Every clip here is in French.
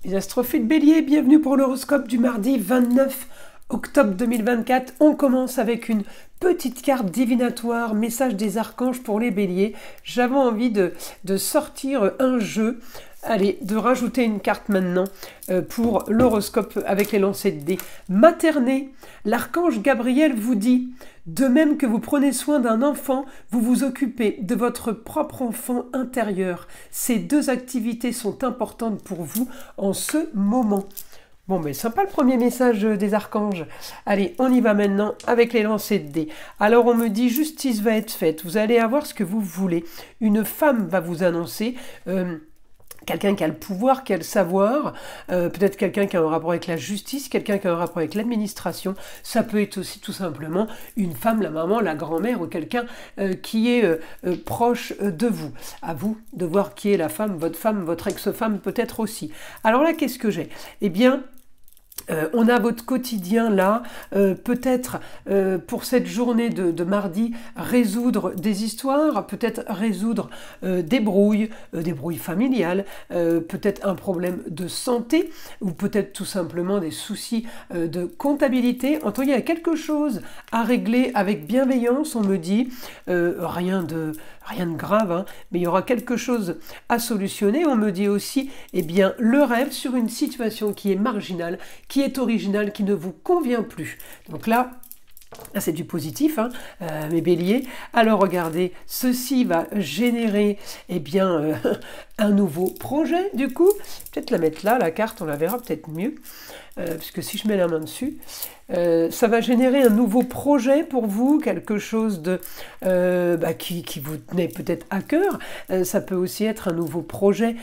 Les astrophiles Bélier, bienvenue pour l'horoscope du mardi 29 octobre 2024. On commence avec une petite carte divinatoire, message des archanges pour les béliers. J'avais envie de sortir un jeu. Allez, de rajouter une carte maintenant pour l'horoscope avec les lancers de dés. Materné, l'archange Gabriel vous dit: de même que vous prenez soin d'un enfant, vous vous occupez de votre propre enfant intérieur. Ces deux activités sont importantes pour vous en ce moment. Bon, mais sympa le premier message des archanges. Allez, on y va maintenant avec les lancers de dés. Alors, on me dit: justice va être faite. Vous allez avoir ce que vous voulez. Une femme va vous annoncer... quelqu'un qui a le pouvoir, qui a le savoir, peut-être quelqu'un qui a un rapport avec la justice, quelqu'un qui a un rapport avec l'administration. Ça peut être aussi tout simplement une femme, la maman, la grand-mère ou quelqu'un qui est proche de vous. À vous de voir qui est la femme, votre ex-femme peut-être aussi. Alors là, qu'est-ce que j'ai? Eh bien... on a votre quotidien là, peut-être pour cette journée de mardi, résoudre des histoires, peut-être résoudre des brouilles familiales, peut-être un problème de santé, ou peut-être tout simplement des soucis de comptabilité. En tout cas, il y a quelque chose à régler avec bienveillance, on me dit, rien de grave, hein, mais il y aura quelque chose à solutionner. On me dit aussi, eh bien, le rêve sur une situation qui est marginale, qui est originale, qui ne vous convient plus. Donc là, c'est du positif, hein, mes béliers. Alors regardez, ceci va générer eh bien, un nouveau projet du coup. Peut-être la mettre là, la carte, on la verra peut-être mieux. Puisque si je mets la main dessus, ça va générer un nouveau projet pour vous, quelque chose de qui vous tenait peut-être à cœur. Ça peut aussi être un nouveau projet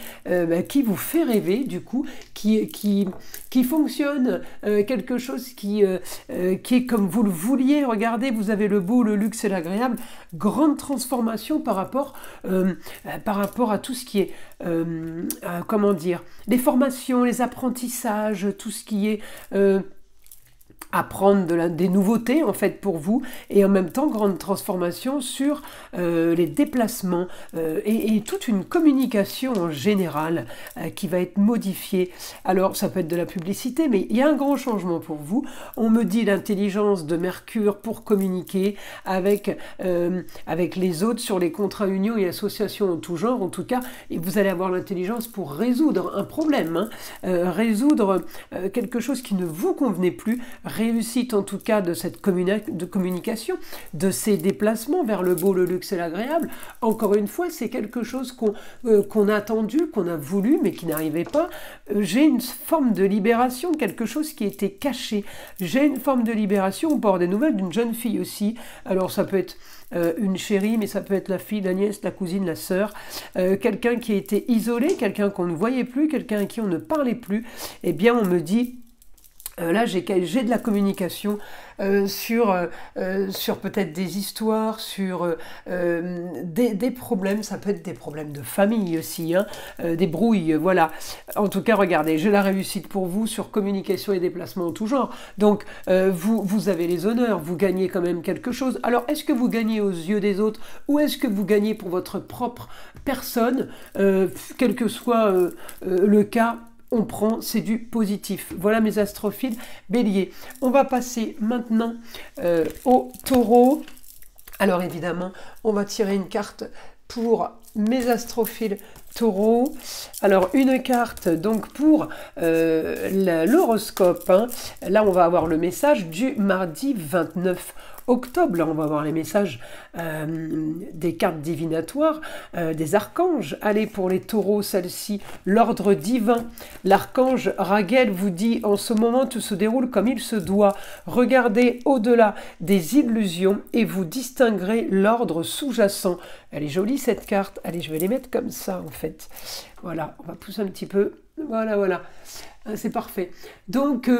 qui vous fait rêver, du coup, qui fonctionne, quelque chose qui est comme vous le vouliez. Regardez, vous avez le beau, le luxe et l'agréable. Grande transformation par rapport à tout ce qui est, comment dire, les formations, les apprentissages, tout ce qui est... apprendre des nouveautés en fait pour vous, et en même temps grande transformation sur les déplacements et toute une communication en général qui va être modifiée. Alors ça peut être de la publicité, mais il y a un grand changement pour vous. On me dit l'intelligence de Mercure pour communiquer avec les autres sur les contrats, unions et associations en tout genre, en tout cas, et vous allez avoir l'intelligence pour résoudre un problème, hein, résoudre quelque chose qui ne vous convenait plus, réussite en tout cas de cette communication, de ces déplacements vers le beau, le luxe et l'agréable. Encore une fois, c'est quelque chose qu'on a attendu, qu'on a voulu, mais qui n'arrivait pas. J'ai une forme de libération, quelque chose qui était caché. J'ai une forme de libération, on peut avoir des nouvelles d'une jeune fille aussi. Alors ça peut être une chérie, mais ça peut être la fille, la nièce, la cousine, la sœur, quelqu'un qui a été isolé, quelqu'un qu'on ne voyait plus, quelqu'un à qui on ne parlait plus. Eh bien, on me dit... là, j'ai de la communication sur peut-être des histoires, sur des problèmes. Ça peut être des problèmes de famille aussi, hein, des brouilles, voilà. En tout cas, regardez, j'ai la réussite pour vous sur communication et déplacement en tout genre. Donc, vous avez les honneurs, vous gagnez quand même quelque chose. Alors, est-ce que vous gagnez aux yeux des autres ou est-ce que vous gagnez pour votre propre personne, quel que soit le cas? On prend, c'est du positif. Voilà mes astrophiles bélier. On va passer maintenant au taureau. Alors évidemment, on va tirer une carte pour mes astrophiles taureau. Alors une carte donc pour l'horoscope, hein. Là on va avoir le message du mardi 29 octobre. Là on va avoir les messages des cartes divinatoires, des archanges. Allez, pour les taureaux, celle-ci, l'ordre divin. L'archange Raguel vous dit: en ce moment tout se déroule comme il se doit. Regardez au-delà des illusions et vous distinguerez l'ordre sous-jacent. Elle est jolie cette carte. Allez, je vais les mettre comme ça en fait. Voilà, on va pousser un petit peu. Voilà. C'est parfait. Donc...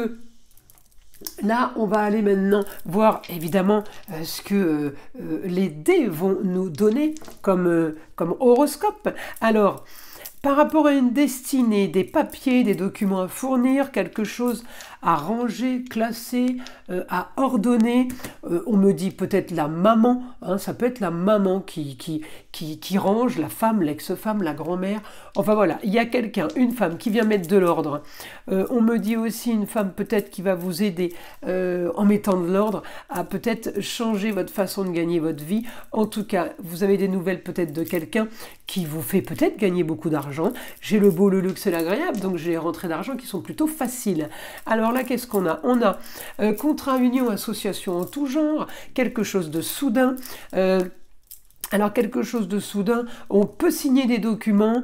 là, on va aller maintenant voir évidemment ce que les dés vont nous donner comme horoscope. Alors, Par rapport à une destinée, des papiers, des documents à fournir, quelque chose à ranger, classer, à ordonner. On me dit peut-être la maman, hein, ça peut être la maman qui range, la femme, l'ex-femme, la grand-mère. Enfin voilà, il y a quelqu'un, une femme qui vient mettre de l'ordre. On me dit aussi une femme peut-être qui va vous aider en mettant de l'ordre à peut-être changer votre façon de gagner votre vie. En tout cas, vous avez des nouvelles peut-être de quelqu'un qui vous fait peut-être gagner beaucoup d'argent. J'ai le beau, le luxe et l'agréable, donc j'ai les rentrées d'argent qui sont plutôt faciles. Alors là, qu'est-ce qu'on a? On a contrat, union, association en tout genre, quelque chose de soudain. Alors quelque chose de soudain, on peut signer des documents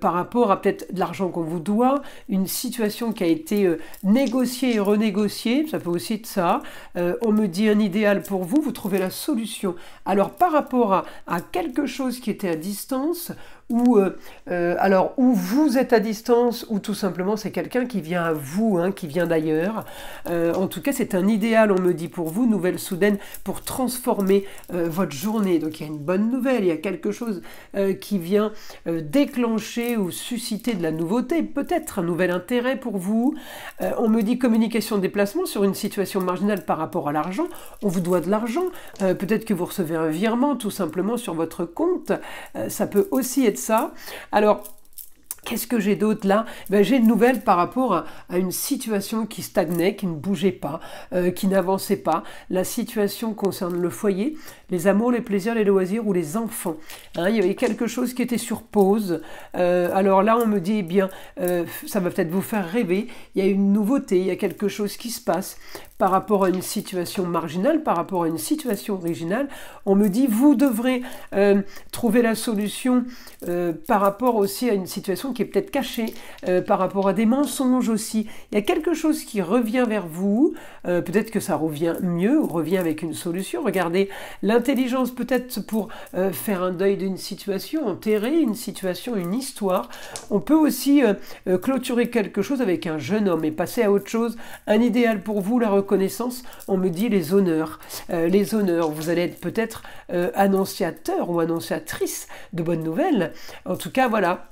par rapport à peut-être de l'argent qu'on vous doit, une situation qui a été négociée et renégociée, ça peut aussi être ça. On me dit un idéal pour vous, vous trouvez la solution. Alors par rapport à quelque chose qui était à distance, ou où vous êtes à distance, ou tout simplement c'est quelqu'un qui vient à vous, hein, qui vient d'ailleurs. En tout cas, c'est un idéal, on me dit pour vous, nouvelle soudaine, pour transformer votre journée. Donc il y a une bonne nouvelle, il y a quelque chose qui vient déclencher ou susciter de la nouveauté, peut-être un nouvel intérêt pour vous. On me dit communication, déplacement sur une situation marginale par rapport à l'argent. On vous doit de l'argent, peut-être que vous recevez un virement tout simplement sur votre compte. Ça peut aussi être ça. Alors, qu'est-ce que j'ai d'autre là? J'ai une nouvelle par rapport à une situation qui stagnait, qui ne bougeait pas, qui n'avançait pas. La situation concerne le foyer, les amours, les plaisirs, les loisirs ou les enfants. Hein, il y avait quelque chose qui était sur pause. Alors là, on me dit, eh bien, ça va peut-être vous faire rêver. Il y a une nouveauté, il y a quelque chose qui se passe par rapport à une situation marginale, par rapport à une situation originale. On me dit, vous devrez trouver la solution par rapport aussi à une situation qui est peut-être cachée, par rapport à des mensonges aussi. Il y a quelque chose qui revient vers vous, peut-être que ça revient mieux, ou revient avec une solution. Regardez, l'intelligence peut-être pour faire un deuil d'une situation, enterrer une situation, une histoire. On peut aussi clôturer quelque chose avec un jeune homme et passer à autre chose. Un idéal pour vous, la reconnaissance, on me dit les honneurs. Les honneurs, vous allez être peut-être annonciateur ou annonciatrice de bonnes nouvelles. En tout cas, voilà.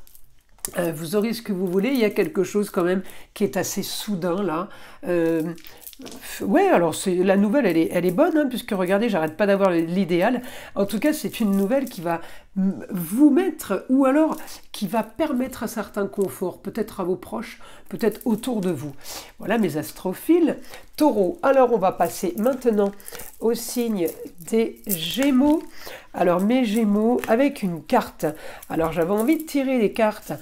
Vous aurez ce que vous voulez, il y a quelque chose quand même qui est assez soudain là. Ouais, alors la nouvelle, elle est bonne, hein, puisque regardez, j'arrête pas d'avoir l'idéal. En tout cas, c'est une nouvelle qui va vous mettre, ou alors qui va permettre un certain confort, peut-être à vos proches, peut-être autour de vous. Voilà mes astrophiles. Taureau, alors on va passer maintenant au signe des Gémeaux. Alors mes Gémeaux, avec une carte. Alors j'avais envie de tirer des cartes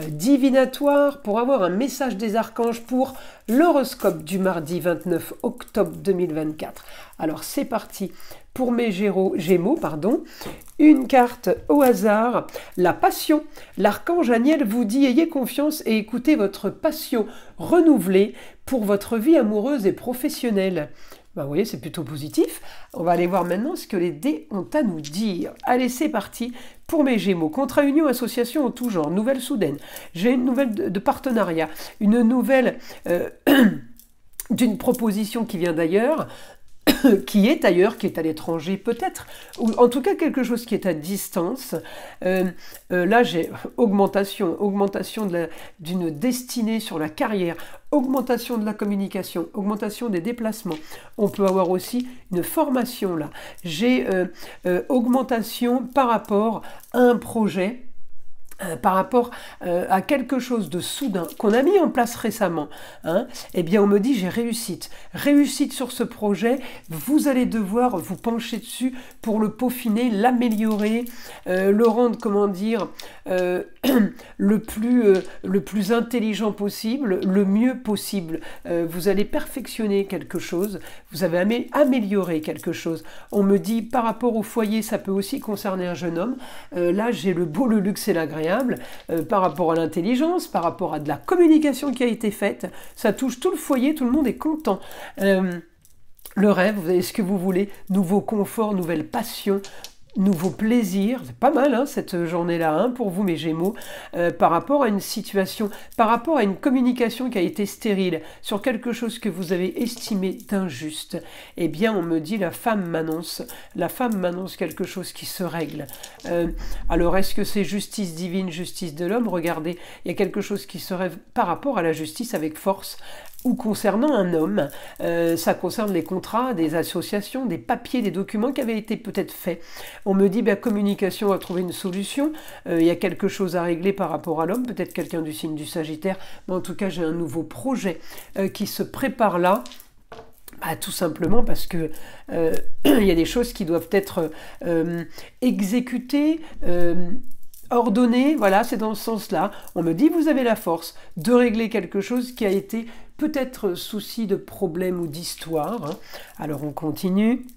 divinatoires pour avoir un message des archanges pour l'horoscope du mardi 29 octobre 2024. Alors c'est parti pour mes Gémeaux, une carte au hasard, la passion. L'archange Aniel vous dit ayez confiance et écoutez votre passion renouvelée pour votre vie amoureuse et professionnelle. Vous voyez, c'est plutôt positif. On va aller voir maintenant ce que les dés ont à nous dire. Allez, c'est parti pour mes Gémeaux. Contrat, union, association en tout genre, nouvelle soudaine. J'ai une nouvelle de partenariat, une nouvelle d'une proposition qui vient d'ailleurs, qui est ailleurs, qui est à l'étranger peut-être, ou en tout cas quelque chose qui est à distance. Là j'ai augmentation d'une destinée sur la carrière, augmentation de la communication, augmentation des déplacements. On peut avoir aussi une formation là. J'ai augmentation par rapport à un projet, par rapport à quelque chose de soudain qu'on a mis en place récemment, hein, eh bien on me dit j'ai réussite sur ce projet, vous allez devoir vous pencher dessus pour le peaufiner, l'améliorer, le rendre, comment dire, le plus intelligent possible, le mieux possible. Vous allez perfectionner quelque chose, vous avez amélioré quelque chose. On me dit par rapport au foyer, ça peut aussi concerner un jeune homme. Là j'ai le beau, le luxe et l'agréable. Par rapport à l'intelligence, par rapport à de la communication qui a été faite, ça touche tout le foyer, tout le monde est content. Le rêve, vous avez ce que vous voulez, nouveau confort, nouvelle passion, nouveau plaisir, c'est pas mal hein, cette journée-là hein, pour vous mes Gémeaux, par rapport à une situation, par rapport à une communication qui a été stérile, sur quelque chose que vous avez estimé d'injuste, eh bien on me dit la femme m'annonce quelque chose qui se règle. Alors est-ce que c'est justice divine, justice de l'homme? Regardez, il y a quelque chose qui se règle par rapport à la justice avec force, ou concernant un homme, ça concerne les contrats, des associations, des papiers, des documents qui avaient été peut-être faits. On me dit, communication a trouvé une solution, il y a quelque chose à régler par rapport à l'homme, peut-être quelqu'un du signe du Sagittaire, mais en tout cas j'ai un nouveau projet qui se prépare là. Tout simplement parce que il y a des choses qui doivent être exécutées, ordonnées, voilà, c'est dans ce sens-là. On me dit, vous avez la force de régler quelque chose qui a été peut-être souci de problème ou d'histoire. Hein. Alors on continue.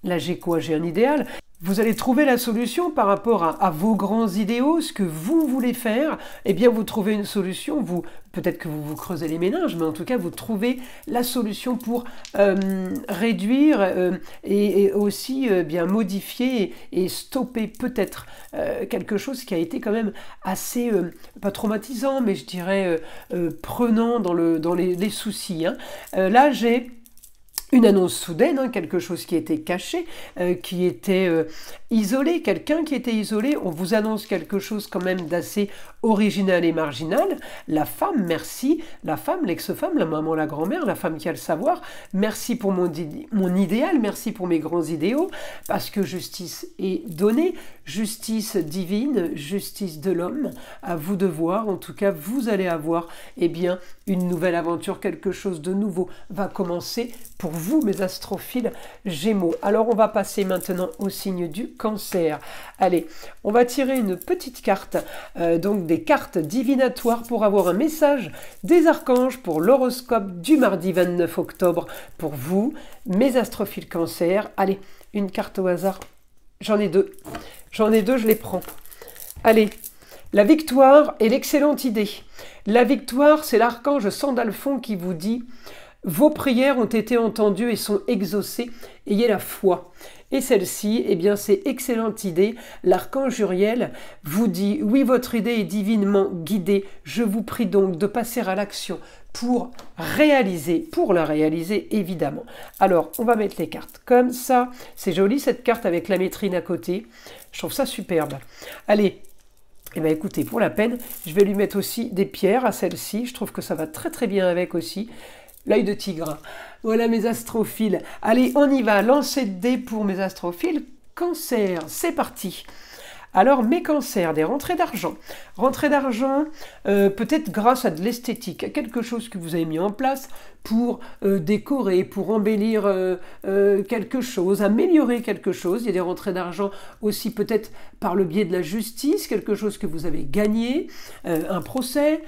Là j'ai quoi? J'ai un idéal. Vous allez trouver la solution par rapport à vos grands idéaux, ce que vous voulez faire. Eh bien, vous trouvez une solution. Peut-être que vous vous creusez les méninges, mais en tout cas, vous trouvez la solution pour réduire et aussi bien modifier et stopper peut-être quelque chose qui a été quand même assez, pas traumatisant, mais je dirais prenant dans les soucis. Hein. Là, j'ai une annonce soudaine, hein, quelque chose qui était caché, qui était isolé, quelqu'un qui était isolé, on vous annonce quelque chose quand même d'assez original et marginal. La femme, merci, la femme, l'ex-femme, la maman, la grand-mère, la femme qui a le savoir, merci pour mon idéal, merci pour mes grands idéaux, parce que justice est donnée, justice divine, justice de l'homme, à vous de voir, en tout cas vous allez avoir bien une nouvelle aventure, quelque chose de nouveau va commencer pour vous mes astrophiles Gémeaux. Alors on va passer maintenant au signe du Cancer. Allez, on va tirer une petite carte, donc des cartes divinatoires pour avoir un message des archanges pour l'horoscope du mardi 29 octobre pour vous, mes astrophiles Cancer. Allez, une carte au hasard, j'en ai deux, je les prends. Allez, la victoire et l'excellente idée. La victoire, c'est l'archange Sandalphon qui vous dit « Vos prières ont été entendues et sont exaucées, ayez la foi ». Et celle-ci, c'est excellente idée. L'archange Uriel vous dit « Oui, votre idée est divinement guidée. Je vous prie donc de passer à l'action pour la réaliser, évidemment. » Alors, on va mettre les cartes comme ça. C'est joli cette carte avec la métrine à côté. Je trouve ça superbe. Allez. Écoutez, pour la peine, je vais lui mettre aussi des pierres à celle-ci. Je trouve que ça va très très bien avec aussi. L'œil de tigre. Voilà mes astrophiles. Allez, on y va. Lancer de dés pour mes astrophiles. Cancer, c'est parti. Alors, mes cancers, des rentrées d'argent. Rentrées d'argent, peut-être grâce à de l'esthétique, à quelque chose que vous avez mis en place pour décorer, pour embellir quelque chose, améliorer quelque chose. Il y a des rentrées d'argent aussi peut-être par le biais de la justice, quelque chose que vous avez gagné, un procès.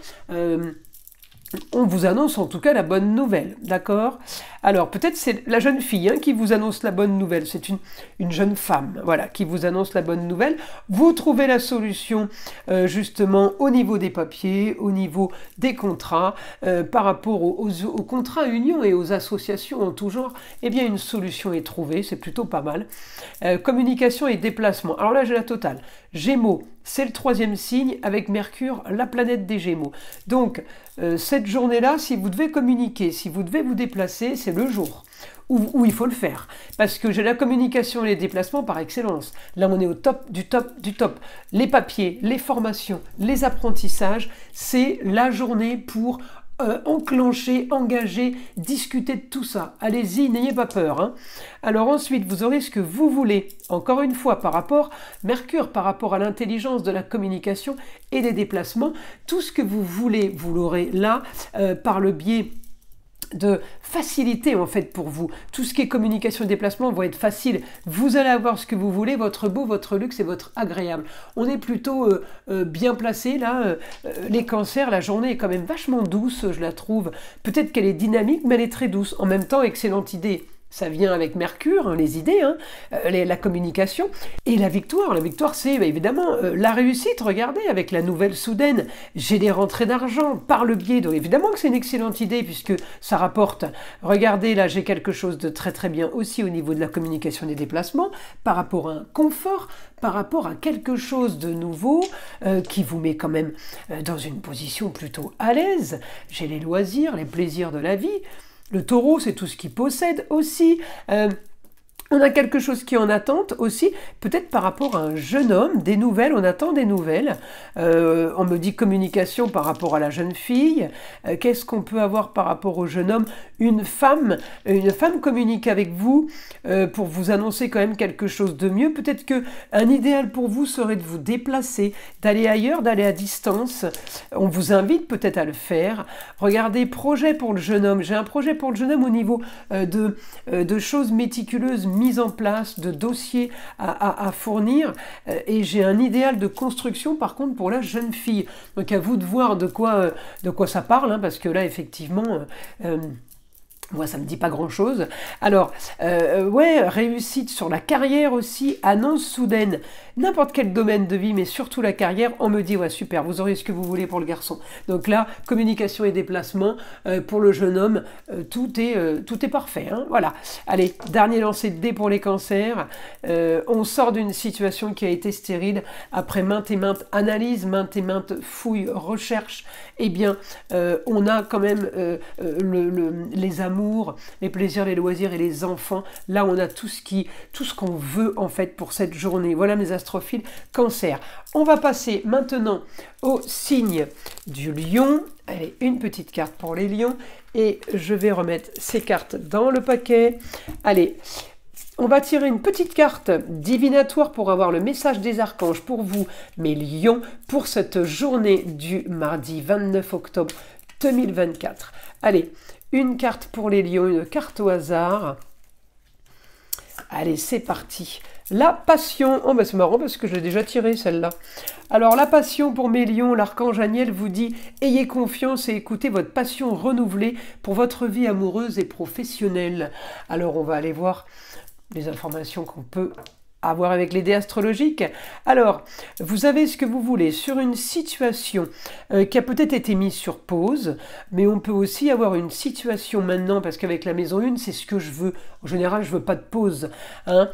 On vous annonce en tout cas la bonne nouvelle, d'accord? Alors peut-être c'est la jeune fille qui vous annonce la bonne nouvelle, c'est une jeune femme, voilà, qui vous annonce la bonne nouvelle. Vous trouvez la solution justement au niveau des papiers, au niveau des contrats, par rapport aux contrats unions et aux associations en tout genre, une solution est trouvée, c'est plutôt pas mal. Communication et déplacement, alors là j'ai la totale. Gémeaux, c'est le 3e signe avec Mercure, la planète des Gémeaux. Donc, cette journée-là, si vous devez communiquer, si vous devez vous déplacer, c'est le jour où il faut le faire. Parce que j'ai la communication et les déplacements par excellence. Là, on est au top du top du top. Les papiers, les formations, les apprentissages, c'est la journée pour enclencher, engager, discuter de tout ça. Allez-y, n'ayez pas peur. Hein. Alors ensuite, vous aurez ce que vous voulez. Encore une fois, par rapport Mercure, par rapport à l'intelligence de la communication et des déplacements, tout ce que vous voulez, vous l'aurez là, par le biais de facilité en fait pour vous. Tout ce qui est communication et déplacement va être facile. Vous allez avoir ce que vous voulez, votre beau, votre luxe et votre agréable. On est plutôt bien placé là. Les cancers, la journée est quand même vachement douce, je la trouve. Peut-être qu'elle est dynamique, mais elle est très douce. En même temps, excellente idée. ça vient avec Mercure, hein, les idées, hein, la communication. Et la victoire c'est évidemment la réussite. Regardez, avec la nouvelle soudaine, j'ai des rentrées d'argent par le biais, donc évidemment que c'est une excellente idée puisque ça rapporte. Regardez, là j'ai quelque chose de très très bien aussi au niveau de la communication des déplacements, par rapport à un confort, par rapport à quelque chose de nouveau qui vous met quand même dans une position plutôt à l'aise. J'ai les loisirs, les plaisirs de la vie. Le taureau, c'est tout ce qu'il possède aussi. On a quelque chose qui est en attente aussi, peut-être par rapport à un jeune homme, des nouvelles, on attend des nouvelles. On me dit communication par rapport à la jeune fille. Qu'est-ce qu'on peut avoir par rapport au jeune homme? Une femme communique avec vous pour vous annoncer quand même quelque chose de mieux. Peut-être qu'un idéal pour vous serait de vous déplacer, d'aller ailleurs, d'aller à distance. On vous invite peut-être à le faire. Regardez, projet pour le jeune homme. J'ai un projet pour le jeune homme au niveau de choses méticuleuses, mise en place, de dossiers à fournir, et j'ai un idéal de construction par contre pour la jeune fille. Donc à vous de voir de quoi ça parle, hein, parce que là effectivement moi, ça me dit pas grand-chose. Alors, ouais, réussite sur la carrière aussi, annonce soudaine. N'importe quel domaine de vie, mais surtout la carrière, on me dit, ouais, super, vous aurez ce que vous voulez pour le garçon. Donc là, communication et déplacement, pour le jeune homme, tout est parfait. Hein, voilà. Allez, dernier lancer de dés pour les cancers. On sort d'une situation qui a été stérile, après maintes et maintes analyses, maintes et maintes fouilles, recherches. Eh bien, on a quand même les amours, les plaisirs, les loisirs et les enfants. Là, on a tout ce qu'on veut en fait pour cette journée. Voilà mes astrophiles cancer. On va passer maintenant au signe du lion. Allez, une petite carte pour les lions. Et je vais remettre ces cartes dans le paquet. Allez, on va tirer une petite carte divinatoire pour avoir le message des archanges pour vous, mes lions, pour cette journée du mardi 29 octobre 2024. Allez, une carte pour les lions, une carte au hasard. Allez, c'est parti. La passion. Oh, ben c'est marrant parce que je l'ai déjà tirée celle-là. Alors, la passion pour mes lions, l'archange Aniel vous dit « Ayez confiance et écoutez votre passion renouvelée pour votre vie amoureuse et professionnelle. » Alors, on va aller voir les informations qu'on peut avoir avec les dés astrologiques. Alors, vous avez ce que vous voulez sur une situation qui a peut-être été mise sur pause, mais on peut aussi avoir une situation maintenant, parce qu'avec la maison 1, c'est ce que je veux. En général, je veux pas de pause. Hein.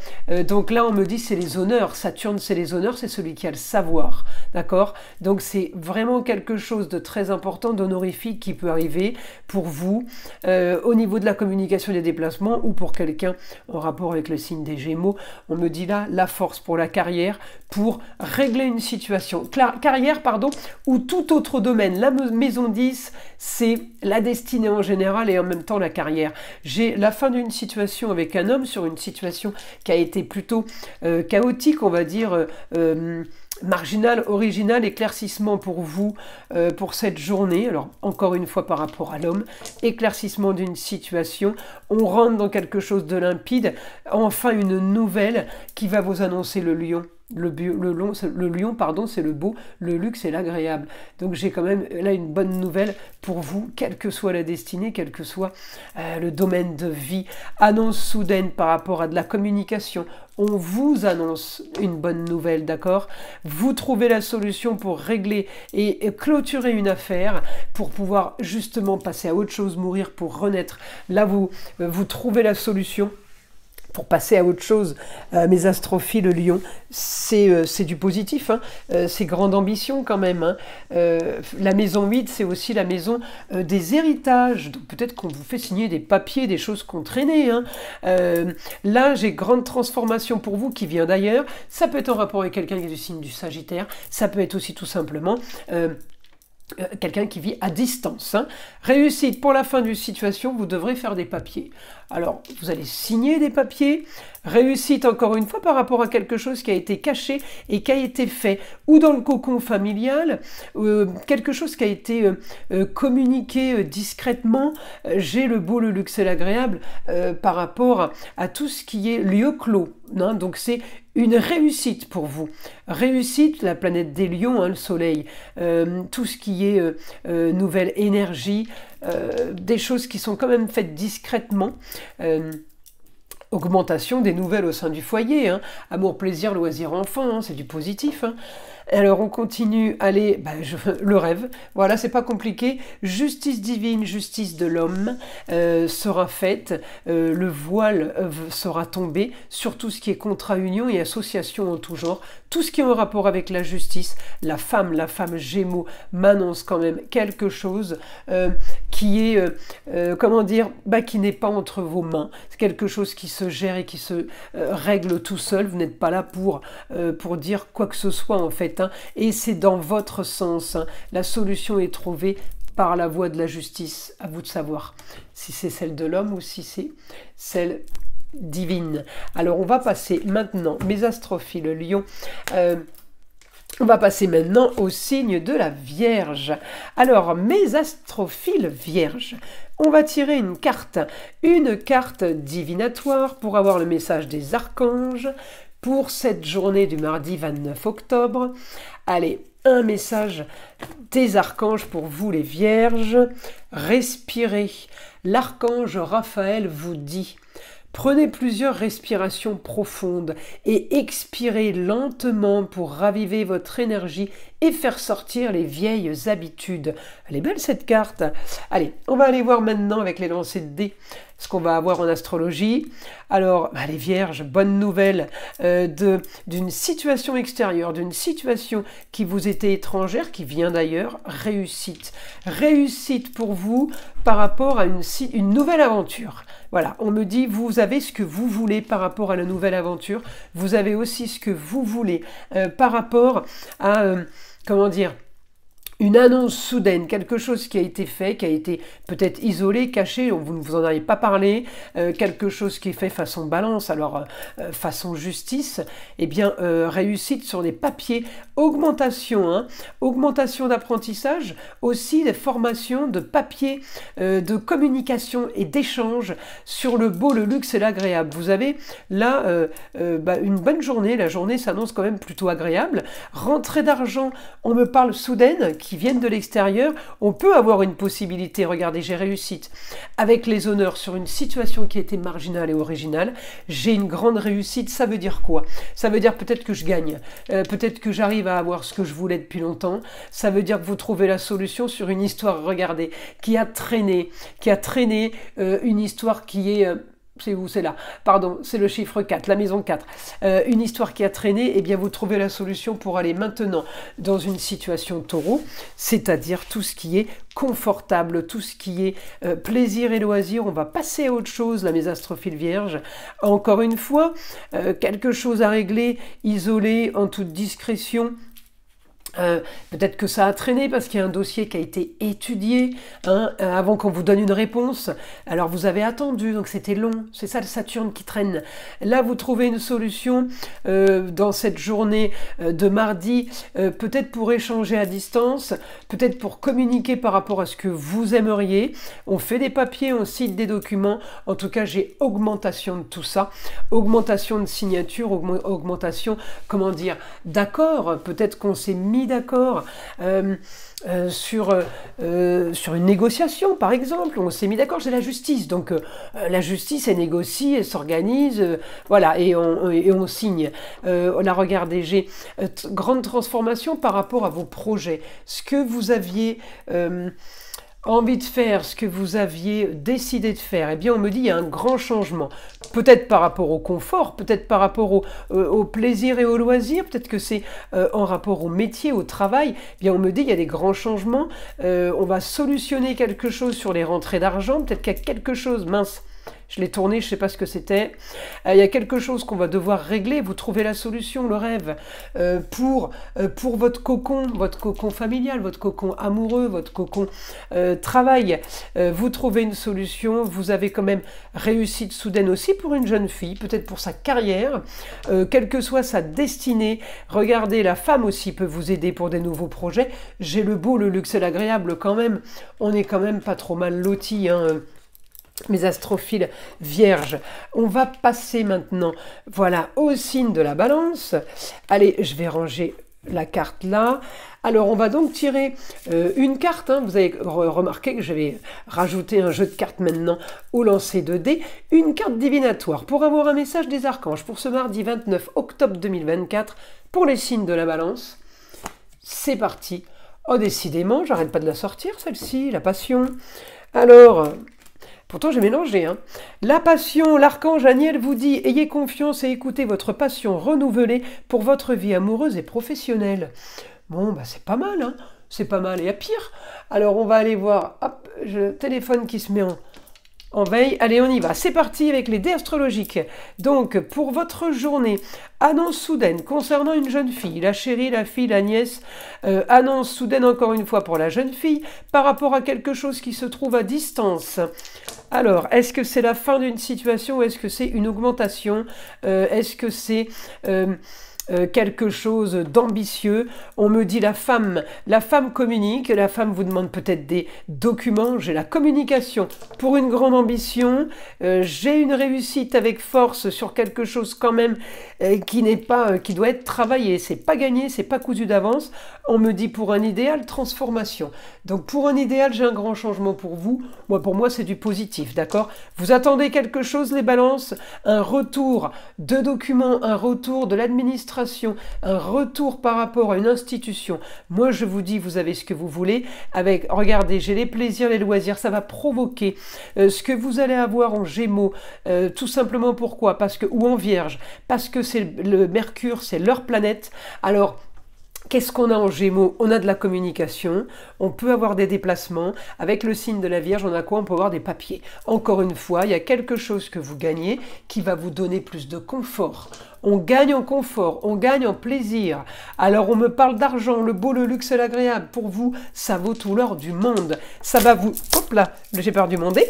Donc là, on me dit c'est les honneurs. Saturne, c'est les honneurs, c'est celui qui a le savoir. D'accord? Donc c'est vraiment quelque chose de très important, d'honorifique qui peut arriver pour vous au niveau de la communication des déplacements ou pour quelqu'un en rapport avec le signe des Gémeaux. On me dit là la force pour la carrière, pour régler une situation. Carrière, pardon, ou tout autre domaine. La maison 10, c'est la destinée en général et en même temps la carrière. J'ai la fin d'une situation avec un homme sur une situation qui a été plutôt chaotique, on va dire, marginal, original, éclaircissement pour vous, pour cette journée. Alors, encore une fois par rapport à l'homme, éclaircissement d'une situation, on rentre dans quelque chose de limpide, enfin une nouvelle qui va vous annoncer le lion. Le lion, pardon, c'est le beau, le luxe et l'agréable. Donc j'ai quand même là une bonne nouvelle pour vous, quelle que soit la destinée, quel que soit le domaine de vie. Annonce soudaine par rapport à de la communication. On vous annonce une bonne nouvelle, d'accord? Vous trouvez la solution pour régler et clôturer une affaire, pour pouvoir justement passer à autre chose, mourir pour renaître. Là, vous trouvez la solution pour passer à autre chose. Mes astrophiles lion, c'est du positif, hein. C'est grande ambition quand même. Hein. La maison 8, c'est aussi la maison des héritages. Donc peut-être qu'on vous fait signer des papiers, des choses qu'on traînait. Hein. Là, j'ai grande transformation pour vous qui vient d'ailleurs. Ça peut être en rapport avec quelqu'un qui est du signe du Sagittaire. Ça peut être aussi tout simplement quelqu'un qui vit à distance. Hein. Réussite pour la fin d'une situation, vous devrez faire des papiers. Alors, vous allez signer des papiers. Réussite, encore une fois, par rapport à quelque chose qui a été caché et qui a été fait, ou dans le cocon familial, quelque chose qui a été communiqué discrètement. J'ai le beau, le luxe et l'agréable par rapport à tout ce qui est lieu clos. Hein. Donc, c'est une réussite pour vous. Réussite, la planète des lions, hein, le soleil, tout ce qui est nouvelle énergie, des choses qui sont quand même faites discrètement. augmentation des nouvelles au sein du foyer, hein. Amour, plaisir, loisir, enfant, hein, c'est du positif, hein. Alors on continue, allez, le rêve, voilà, c'est pas compliqué. Justice divine, justice de l'homme sera faite, le voile sera tombé sur tout ce qui est contrat, union et association en tout genre. Tout ce qui est en rapport avec la justice, la femme Gémeaux m'annonce quand même quelque chose qui est, comment dire, qui n'est pas entre vos mains. C'est quelque chose qui se gère et qui se règle tout seul. Vous n'êtes pas là pour dire quoi que ce soit en fait, hein. Et c'est dans votre sens, hein. La solution est trouvée par la voie de la justice. À vous de savoir si c'est celle de l'homme ou si c'est celle divine. Alors on va passer maintenant, mes astrophiles Lion, on va passer maintenant au signe de la Vierge. Alors, mes astrophiles Vierges, on va tirer une carte divinatoire pour avoir le message des archanges pour cette journée du mardi 29 octobre. Allez, un message des archanges pour vous les Vierges. Respirez. L'archange Raphaël vous dit: prenez plusieurs respirations profondes et expirez lentement pour raviver votre énergie et faire sortir les vieilles habitudes. Elle est belle cette carte. Allez, on va aller voir maintenant avec les lancers de dés ce qu'on va avoir en astrologie. Alors, les Vierges, bonne nouvelle d'une situation extérieure, d'une situation qui vous était étrangère, qui vient d'ailleurs, réussite. Réussite pour vous par rapport à une nouvelle aventure. Voilà, on me dit, vous avez ce que vous voulez par rapport à la nouvelle aventure. Vous avez aussi ce que vous voulez par rapport à, comment dire, une annonce soudaine, quelque chose qui a été fait, qui a été peut-être isolé, caché, vous ne vous en avez pas parlé, quelque chose qui est fait façon balance, alors façon justice, eh bien réussite sur les papiers, augmentation, hein, augmentation d'apprentissage, aussi des formations de papier, de communication et d'échange sur le beau, le luxe et l'agréable. Vous avez là une bonne journée, la journée s'annonce quand même plutôt agréable. Rentrée d'argent, on me parle soudaine, qui viennent de l'extérieur, on peut avoir une possibilité. Regardez, j'ai réussite avec les honneurs sur une situation qui était marginale et originale. J'ai une grande réussite. Ça veut dire quoi? Ça veut dire peut-être que je gagne, peut-être que j'arrive à avoir ce que je voulais depuis longtemps. Ça veut dire que vous trouvez la solution sur une histoire, regardez, qui a traîné une histoire qui est... c'est où? C'est là. Pardon, c'est le chiffre 4, la maison 4. Une histoire qui a traîné, eh bien vous trouvez la solution pour aller maintenant dans une situation taureau, c'est-à-dire tout ce qui est confortable, tout ce qui est plaisir et loisir. On va passer à autre chose, là, mes astrophiles Vierges. Encore une fois, quelque chose à régler, isolé, en toute discrétion. Peut-être que ça a traîné parce qu'il y a un dossier qui a été étudié avant qu'on vous donne une réponse. Alors vous avez attendu, donc c'était long. C'est ça le Saturne qui traîne. Là, vous trouvez une solution dans cette journée de mardi, peut-être pour échanger à distance, peut-être pour communiquer par rapport à ce que vous aimeriez. On fait des papiers, on cite des documents. En tout cas, j'ai augmentation de tout ça. Augmentation de signature, augmentation, comment dire, d'accord. Peut-être qu'on s'est mis d'accord sur une négociation, par exemple. On s'est mis d'accord, c'est la justice. Donc la justice, elle négocie, elle s'organise, voilà, et on signe. Là, regardez, j'ai grande transformation par rapport à vos projets. Ce que vous aviez... envie de faire, ce que vous aviez décidé de faire, eh bien on me dit il y a un grand changement. Peut-être par rapport au confort, peut-être par rapport au plaisir et au loisir, peut-être que c'est en rapport au métier, au travail. Eh bien on me dit il y a des grands changements, on va solutionner quelque chose sur les rentrées d'argent, peut-être qu'il y a quelque chose, mince, je l'ai tourné, je ne sais pas ce que c'était. Il y a quelque chose qu'on va devoir régler. Vous trouvez la solution, le rêve, pour votre cocon familial, votre cocon amoureux, votre cocon travail. Vous trouvez une solution. Vous avez quand même réussite soudaine aussi pour une jeune fille, peut-être pour sa carrière, quelle que soit sa destinée. Regardez, la femme aussi peut vous aider pour des nouveaux projets. J'ai le beau, le luxe et l'agréable quand même. On est quand même pas trop mal lotis, hein. Mes astrophiles Vierges, on va passer maintenant, voilà, au signe de la Balance. Allez, je vais ranger la carte là. Alors on va donc tirer une carte, hein. Vous avez remarqué que j'avais rajouté un jeu de cartes maintenant au lancer de dés. Une carte divinatoire pour avoir un message des archanges pour ce mardi 29 octobre 2024 pour les signes de la balance. C'est parti. Oh décidément, j'arrête pas de la sortir celle-ci, la passion. Alors... Pourtant, j'ai mélangé. Hein. La passion, l'archange Aniel vous dit « Ayez confiance et écoutez votre passion renouvelée pour votre vie amoureuse et professionnelle. » Bon, bah c'est pas mal, hein. C'est pas mal. Et à pire. Alors, on va aller voir. Hop, le téléphone qui se met en veille. Allez, on y va. C'est parti avec les dés astrologiques. Donc, pour votre journée, annonce soudaine concernant une jeune fille, la chérie, la fille, la nièce. Annonce soudaine encore une fois pour la jeune fille par rapport à quelque chose qui se trouve à distance. Alors, est-ce que c'est la fin d'une situation ou est-ce que c'est une augmentation? Est-ce que c'est quelque chose d'ambitieux? On me dit la femme communique, la femme vous demande peut-être des documents, j'ai la communication pour une grande ambition, j'ai une réussite avec force sur quelque chose quand même qui doit être travaillé, c'est pas gagné, c'est pas cousu d'avance. On me dit pour un idéal, transformation. Donc pour un idéal, j'ai un grand changement pour vous. Pour moi, c'est du positif, d'accord? Vous attendez quelque chose, les balances? Un retour de documents, un retour de l'administration, un retour par rapport à une institution. Moi, je vous dis, vous avez ce que vous voulez. Regardez, j'ai les plaisirs, les loisirs, ça va provoquer ce que vous allez avoir en Gémeaux. Tout simplement pourquoi? Ou en Vierge. Parce que c'est le Mercure, c'est leur planète. Alors, qu'est-ce qu'on a en Gémeaux? On a de la communication, on peut avoir des déplacements. Avec le signe de la Vierge, on a quoi? On peut avoir des papiers. Encore une fois, il y a quelque chose que vous gagnez qui va vous donner plus de confort. On gagne en confort, on gagne en plaisir. Alors on me parle d'argent, le beau, le luxe et l'agréable. Pour vous, ça vaut tout l'or du monde. Ça va vous... Hop là, j'ai perdu mon dé.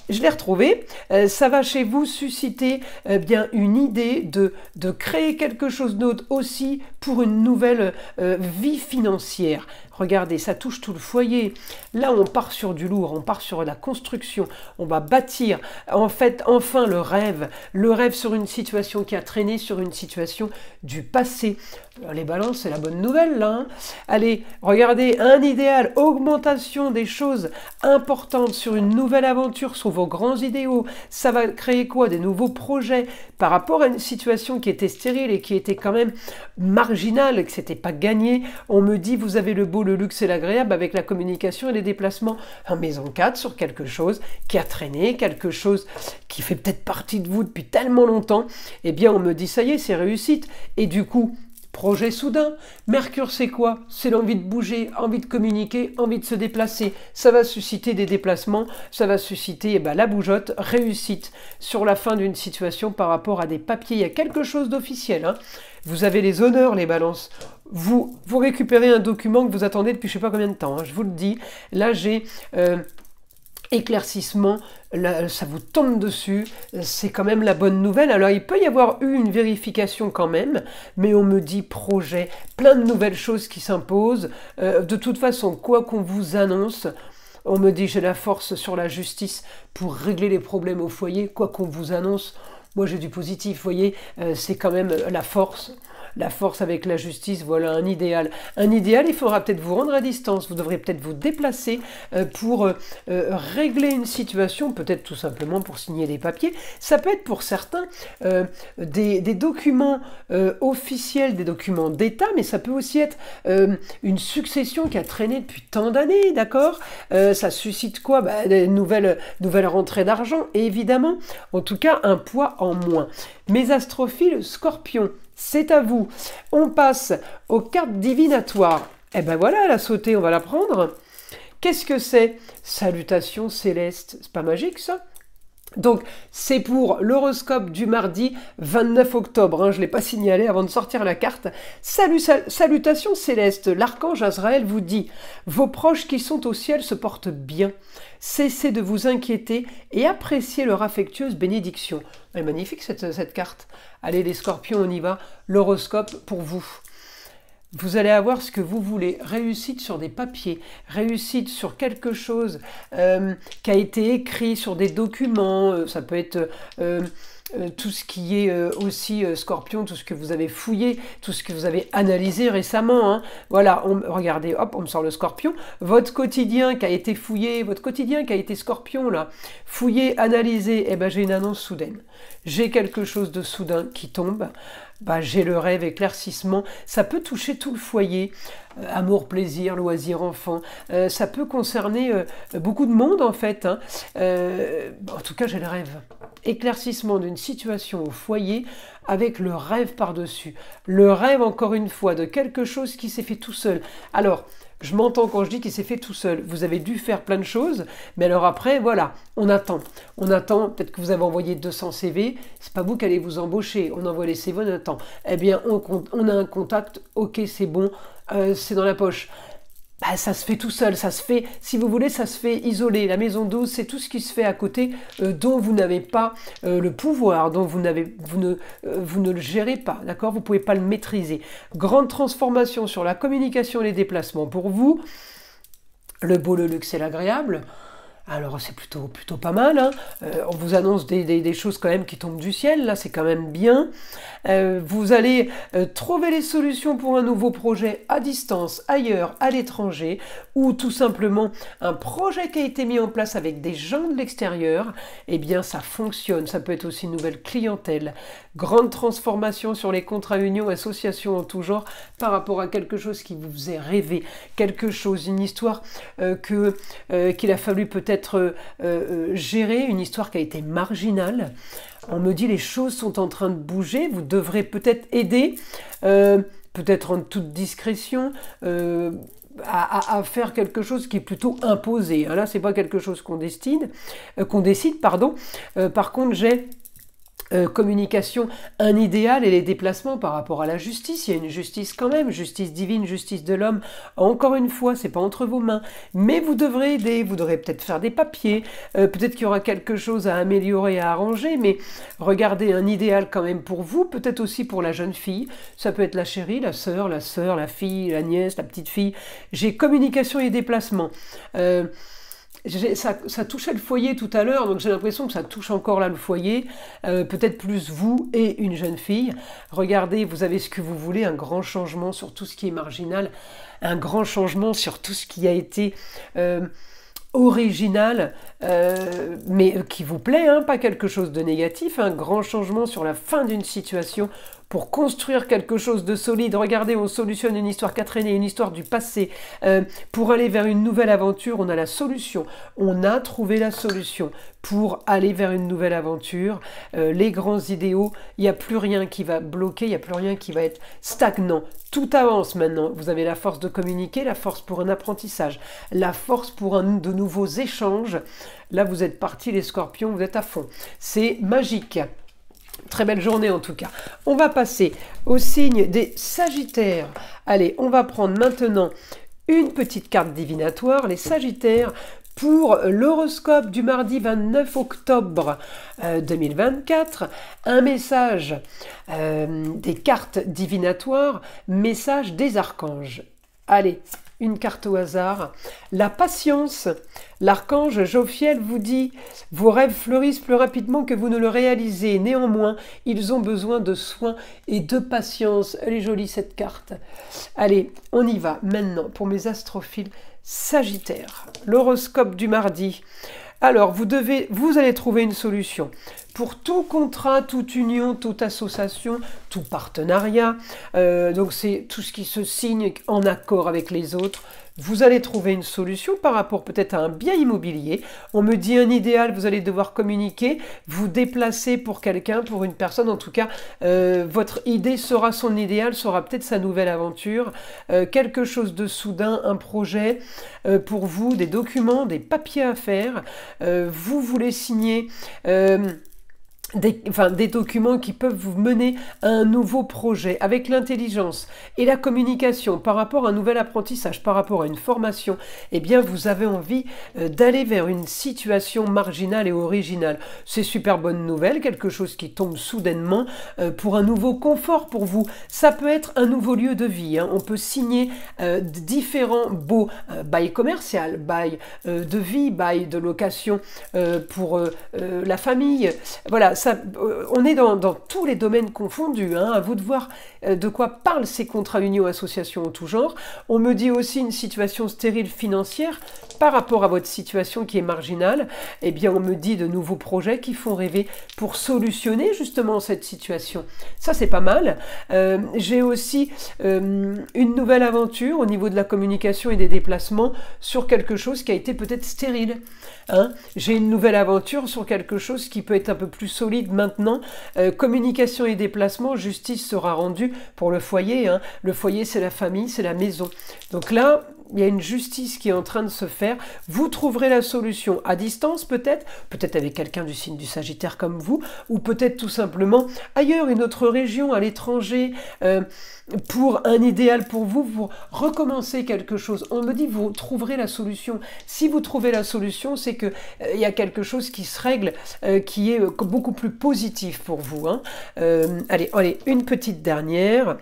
Je l'ai retrouvé. Ça va chez vous susciter bien une idée de créer quelque chose d'autre aussi pour une nouvelle vie financière. Regardez, ça touche tout le foyer. Là, on part sur du lourd, on part sur la construction, on va bâtir. En fait, enfin, le rêve sur une situation qui a traîné, sur une situation du passé. Alors, les balances, c'est la bonne nouvelle, là. Hein. Allez, regardez, un idéal, augmentation des choses importantes sur une nouvelle aventure, sur vos grands idéaux. Ça va créer quoi? Des nouveaux projets par rapport à une situation qui était stérile et qui était quand même marginale, que c'était pas gagné. On me dit, vous avez le beau, le luxe et l'agréable avec la communication et les déplacements en maison 4 sur quelque chose qui a traîné, quelque chose qui fait peut-être partie de vous depuis tellement longtemps. Eh bien, on me dit, ça y est, c'est réussite. Et du coup, projet soudain. Mercure, c'est quoi? C'est l'envie de bouger, envie de communiquer, envie de se déplacer. Ça va susciter des déplacements, ça va susciter la bougeotte, réussite sur la fin d'une situation par rapport à des papiers. Il y a quelque chose d'officiel. Hein. Vous avez les honneurs, les balances. Vous récupérez un document que vous attendez depuis je ne sais pas combien de temps. Hein. Je vous le dis. Là, j'ai... éclaircissement, là, ça vous tombe dessus, c'est quand même la bonne nouvelle. Alors il peut y avoir eu une vérification quand même, mais on me dit projet, plein de nouvelles choses qui s'imposent. De toute façon, quoi qu'on vous annonce, on me dit j'ai la force sur la justice pour régler les problèmes au foyer, quoi qu'on vous annonce. Moi j'ai du positif, vous voyez, c'est quand même la force. La force avec la justice, voilà un idéal. Un idéal, il faudra peut-être vous rendre à distance, vous devrez peut-être vous déplacer pour régler une situation, peut-être tout simplement pour signer des papiers. Ça peut être pour certains des documents officiels, des documents d'État, mais ça peut aussi être une succession qui a traîné depuis tant d'années, d'accord? Ça suscite quoi? Des nouvelles rentrées d'argent, évidemment. En tout cas, un poids en moins. Mes astrophiles Scorpion, c'est à vous. On passe aux cartes divinatoires. Eh ben voilà, elle a sauté, on va la prendre. Qu'est-ce que c'est? Salutations célestes. C'est pas magique, ça? Donc, c'est pour l'horoscope du mardi 29 octobre. Hein, je ne l'ai pas signalé avant de sortir la carte. Salutations célestes. L'archange Azraël vous dit « Vos proches qui sont au ciel se portent bien. Cessez de vous inquiéter et appréciez leur affectueuse bénédiction. » Elle est magnifique cette carte. Allez les scorpions, on y va. L'horoscope pour vous. Vous allez avoir ce que vous voulez. Réussite sur des papiers, réussite sur quelque chose qui a été écrit sur des documents. Ça peut être tout ce qui est aussi Scorpion, tout ce que vous avez fouillé, tout ce que vous avez analysé récemment. Hein. Voilà, regardez, hop, on me sort le Scorpion. Votre quotidien qui a été fouillé, votre quotidien qui a été Scorpion, là, fouillé, analysé, eh ben j'ai une annonce soudaine. J'ai quelque chose de soudain qui tombe. Bah, j'ai le rêve, éclaircissement, ça peut toucher tout le foyer, amour, plaisir, loisirs, enfants, ça peut concerner beaucoup de monde en fait. Hein. En tout cas, j'ai le rêve. Éclaircissement d'une situation au foyer avec le rêve par-dessus. Le rêve, encore une fois, de quelque chose qui s'est fait tout seul. Alors, je m'entends quand je dis qu'il s'est fait tout seul. Vous avez dû faire plein de choses, mais alors après, voilà, on attend. On attend, peut-être que vous avez envoyé 200 CV, c'est pas vous qui allez vous embaucher, on envoie les CV, on attend. Eh bien, on a un contact, ok, c'est bon, c'est dans la poche. Bah, ça se fait tout seul, ça se fait, si vous voulez, ça se fait isolé. La maison 12, c'est tout ce qui se fait à côté dont vous n'avez pas le pouvoir, dont vous ne le gérez pas, d'accord? Vous ne pouvez pas le maîtriser. Grande transformation sur la communication et les déplacements pour vous. Le beau, le luxe et l'agréable. Alors c'est plutôt pas mal, hein. On vous annonce des choses quand même qui tombent du ciel, là c'est quand même bien. Vous allez trouver les solutions pour un nouveau projet à distance, ailleurs, à l'étranger, ou tout simplement un projet qui a été mis en place avec des gens de l'extérieur, eh bien ça fonctionne, ça peut être aussi une nouvelle clientèle. Grande transformation sur les contrats unions, associations en tout genre, par rapport à quelque chose qui vous faisait rêver, quelque chose, une histoire qu'il a fallu peut-être gérer, une histoire qui a été marginale. On me dit les choses sont en train de bouger, vous devrez peut-être aider, peut-être en toute discrétion, à faire quelque chose qui est plutôt imposé. Là, c'est pas quelque chose qu'on décide, pardon. Par contre, j'ai communication, un idéal et les déplacements par rapport à la justice. Il y a une justice quand même, justice divine, justice de l'homme. Encore une fois, c'est pas entre vos mains, mais vous devrez aider, vous devrez peut-être faire des papiers, peut-être qu'il y aura quelque chose à améliorer, à arranger, mais regardez un idéal quand même pour vous, peut-être aussi pour la jeune fille. Ça peut être la chérie, la sœur, la fille, la nièce, la petite fille. J'ai communication et déplacement. Ça touchait le foyer tout à l'heure, donc j'ai l'impression que ça touche encore là le foyer, peut-être plus vous et une jeune fille. Regardez, vous avez ce que vous voulez, un grand changement sur tout ce qui est marginal, un grand changement sur tout ce qui a été original, mais qui vous plaît, hein, pas quelque chose de négatif, un grand changement sur la fin d'une situation pour construire quelque chose de solide. Regardez, on solutionne une histoire qui a traîné, une histoire du passé. Pour aller vers une nouvelle aventure, on a la solution. On a trouvé la solution pour aller vers une nouvelle aventure. Les grands idéaux, il n'y a plus rien qui va bloquer, il n'y a plus rien qui va être stagnant. Tout avance maintenant. Vous avez la force de communiquer, la force pour un apprentissage, la force pour de nouveaux échanges. Là, vous êtes partis, les scorpions, vous êtes à fond. C'est magique. Très belle journée en tout cas. On va passer au signe des Sagittaires. Allez, on va prendre maintenant une petite carte divinatoire, les Sagittaires, pour l'horoscope du mardi 29 octobre 2024. Un message des cartes divinatoires, message des archanges. Allez, une carte au hasard. La patience. L'archange Jophiel vous dit « Vos rêves fleurissent plus rapidement que vous ne le réalisez. Néanmoins, ils ont besoin de soins et de patience. » Elle est jolie cette carte. Allez, on y va maintenant pour mes astrophiles Sagittaires. L'horoscope du mardi. Alors, vous allez trouver une solution. Pour tout contrat, toute union, toute association, tout partenariat, donc c'est tout ce qui se signe en accord avec les autres, vous allez trouver une solution par rapport peut-être à un bien immobilier. On me dit un idéal, vous allez devoir communiquer, vous déplacer pour quelqu'un, pour une personne. En tout cas, votre idée sera son idéal, sera peut-être sa nouvelle aventure. Quelque chose de soudain, un projet pour vous, des documents, des papiers à faire. Vous voulez signer... des documents qui peuvent vous mener à un nouveau projet avec l'intelligence et la communication par rapport à un nouvel apprentissage, par rapport à une formation, eh bien vous avez envie d'aller vers une situation marginale et originale. C'est super bonne nouvelle, quelque chose qui tombe soudainement pour un nouveau confort pour vous. Ça peut être un nouveau lieu de vie, hein. On peut signer différents beaux bails commerciaux, bails de vie, bails de location pour la famille. Voilà, on est dans tous les domaines confondus, hein, à vous de voir de quoi parlent ces contrats unions associations en tout genre. On me dit aussi une situation stérile financière par rapport à votre situation qui est marginale. Eh bien, on me dit de nouveaux projets qui font rêver pour solutionner justement cette situation. Ça, c'est pas mal. J'ai aussi une nouvelle aventure au niveau de la communication et des déplacements sur quelque chose qui a été peut-être stérile. Hein, j'ai une nouvelle aventure sur quelque chose qui peut être un peu plus solide maintenant. Communication et déplacement, justice sera rendue pour le foyer. Hein. Le foyer, c'est la famille, c'est la maison. Donc là, il y a une justice qui est en train de se faire. Vous trouverez la solution à distance peut-être avec quelqu'un du signe du Sagittaire comme vous, ou peut-être tout simplement ailleurs, une autre région, à l'étranger, pour un idéal pour vous, vous recommencez quelque chose. On me dit vous trouverez la solution. Si vous trouvez la solution, c'est que il y a quelque chose qui se règle, qui est beaucoup plus positif pour vous. Hein. Allez, une petite dernière.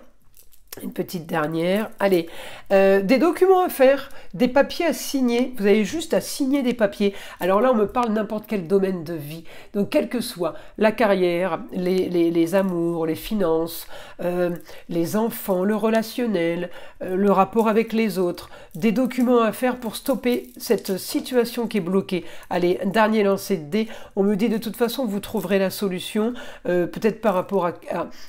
Allez, des documents à faire, des papiers à signer, vous avez juste à signer des papiers. Alors là, on me parle n'importe quel domaine de vie, donc quel que soit la carrière, les amours, les finances, les enfants, le relationnel, le rapport avec les autres, des documents à faire pour stopper cette situation qui est bloquée. Allez, un dernier lancer de dés, on me dit de toute façon, vous trouverez la solution, peut-être par rapport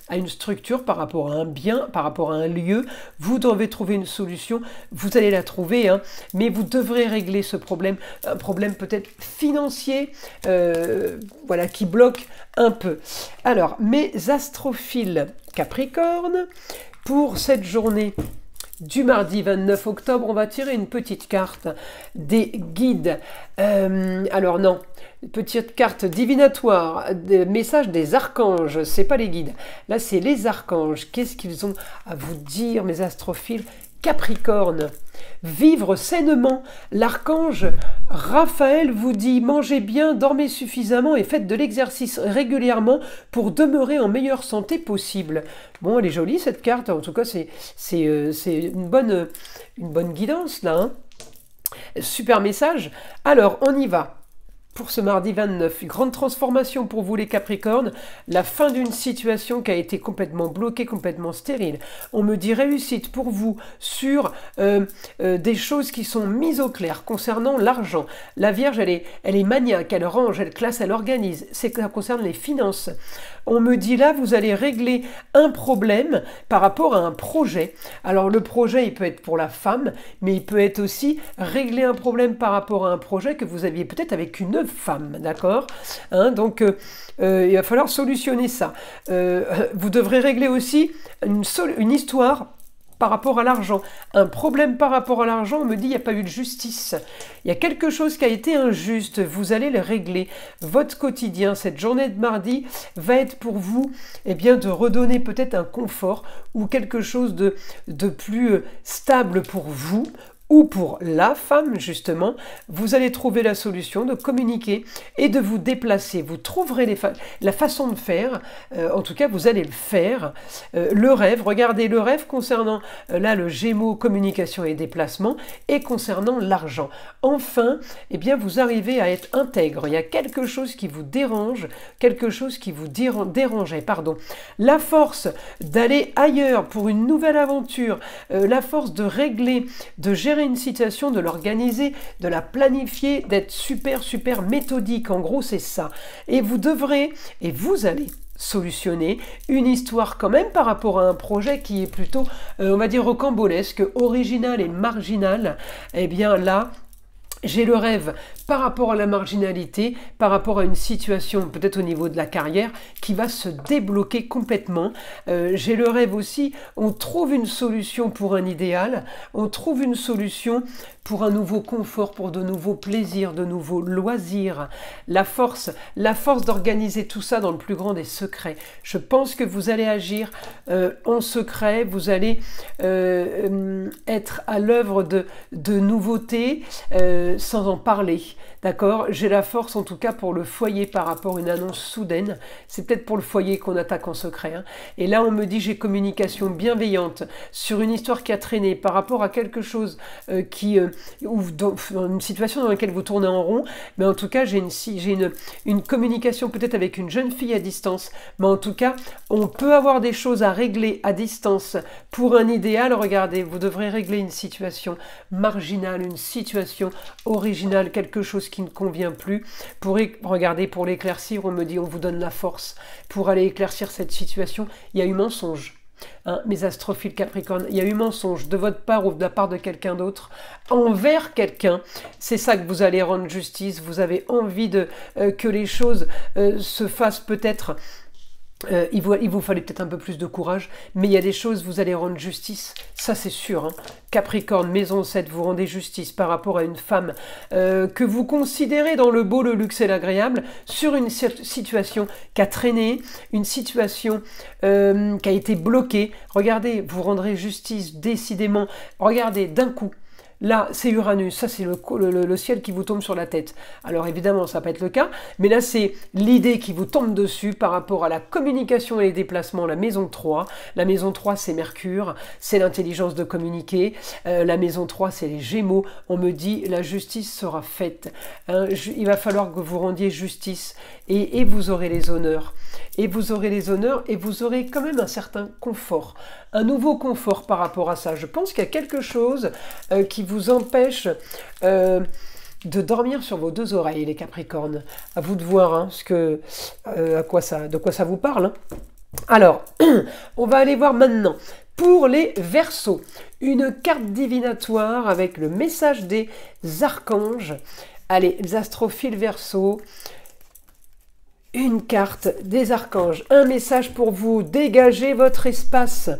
à une structure, par rapport à un bien, par rapport à un lieu, vous devez trouver une solution, vous allez la trouver, hein, mais vous devrez régler ce problème, un problème peut-être financier, voilà, qui bloque un peu. Alors, mes astrophiles Capricorne, pour cette journée du mardi 29 octobre, on va tirer une petite carte des guides. Alors non, petite carte divinatoire, des messages des archanges, c'est pas les guides. Là, c'est les archanges. Qu'est-ce qu'ils ont à vous dire, mes astrophiles Capricorne? Vivre sainement. L'archange Raphaël vous dit mangez bien, dormez suffisamment et faites de l'exercice régulièrement pour demeurer en meilleure santé possible. Bon, elle est jolie cette carte, en tout cas c'est une bonne guidance là. Hein. Super message. Alors on y va. Pour ce mardi 29, grande transformation pour vous les Capricornes, la fin d'une situation qui a été complètement bloquée, complètement stérile. On me dit réussite pour vous sur des choses qui sont mises au clair concernant l'argent. La Vierge, elle est maniaque, elle range, elle classe, elle organise. Ça concerne les finances. On me dit là, vous allez régler un problème par rapport à un projet. Alors le projet, il peut être pour la femme, mais il peut être aussi régler un problème par rapport à un projet que vous aviez peut-être avec une femme, d'accord, hein, donc il va falloir solutionner ça. Vous devrez régler aussi une histoire par rapport à l'argent. Un problème par rapport à l'argent, on me dit il n'y a pas eu de justice. Il y a quelque chose qui a été injuste, vous allez le régler. Votre quotidien, cette journée de mardi, va être pour vous bien, de redonner peut-être un confort ou quelque chose de plus stable pour vous, ou pour la femme, justement, vous allez trouver la solution de communiquer et de vous déplacer. Vous trouverez la façon de faire, en tout cas, vous allez le faire. Le rêve, regardez le rêve concernant, là, le Gémeaux, communication et déplacement, et concernant l'argent. Enfin, eh bien, vous arrivez à être intègre. Il y a quelque chose qui vous dérange, quelque chose qui vous dérangeait, pardon. La force d'aller ailleurs pour une nouvelle aventure, la force de régler, de gérer une situation, de l'organiser, de la planifier, d'être super méthodique. En gros, c'est ça. Et vous devrez, et vous allez solutionner une histoire quand même par rapport à un projet qui est plutôt, on va dire, rocambolesque, original et marginal. Eh bien là, j'ai le rêve par rapport à la marginalité, par rapport à une situation peut-être au niveau de la carrière qui va se débloquer complètement. J'ai le rêve aussi, on trouve une solution pour un idéal, on trouve une solution pour un nouveau confort, pour de nouveaux plaisirs, de nouveaux loisirs. La force d'organiser tout ça dans le plus grand des secrets. Je pense que vous allez agir en secret, vous allez être à l'œuvre de nouveautés, sans en parler. D'accord? J'ai la force en tout cas pour le foyer par rapport à une annonce soudaine. C'est peut-être pour le foyer qu'on attaque en secret. Hein. Et là, on me dit j'ai communication bienveillante sur une histoire qui a traîné par rapport à quelque chose ou dans une situation dans laquelle vous tournez en rond. Mais en tout cas, j'ai une communication peut-être avec une jeune fille à distance. Mais en tout cas, on peut avoir des choses à régler à distance pour un idéal. Regardez, vous devrez régler une situation marginale, une situation originale, quelque chose qui ne convient plus. Regardez, pour l'éclaircir, on me dit on vous donne la force pour aller éclaircir cette situation. Il y a eu mensonge. Hein, mes astrophiles Capricorne, il y a eu mensonge de votre part ou de la part de quelqu'un d'autre envers quelqu'un. C'est ça que vous allez rendre justice. Vous avez envie que les choses se fassent peut-être. Il vous fallait peut-être un peu plus de courage, mais il y a des choses, vous allez rendre justice, ça c'est sûr. Hein. Capricorne, maison 7, vous rendez justice par rapport à une femme que vous considérez dans le beau, le luxe et l'agréable, sur une situation qui a traîné, une situation qui a été bloquée. Regardez, vous rendrez justice décidément. Regardez, d'un coup. Là, c'est Uranus, ça c'est le ciel qui vous tombe sur la tête. Alors évidemment, ça va pas être le cas, mais là c'est l'idée qui vous tombe dessus par rapport à la communication et les déplacements, la maison 3. La maison 3, c'est Mercure, c'est l'intelligence de communiquer. La maison 3, c'est les Gémeaux. On me dit, la justice sera faite. Hein, il va falloir que vous rendiez justice et vous aurez les honneurs. Et vous aurez les honneurs et vous aurez quand même un certain confort. Un nouveau confort par rapport à ça. Je pense qu'il y a quelque chose qui vous empêche de dormir sur vos deux oreilles, les Capricornes. À vous de voir hein, de quoi ça vous parle. Hein. Alors, on va aller voir maintenant. Pour les Verseaux, une carte divinatoire avec le message des archanges. Allez, les astrophiles Verseaux. Une carte des archanges, un message pour vous, dégagez votre espace.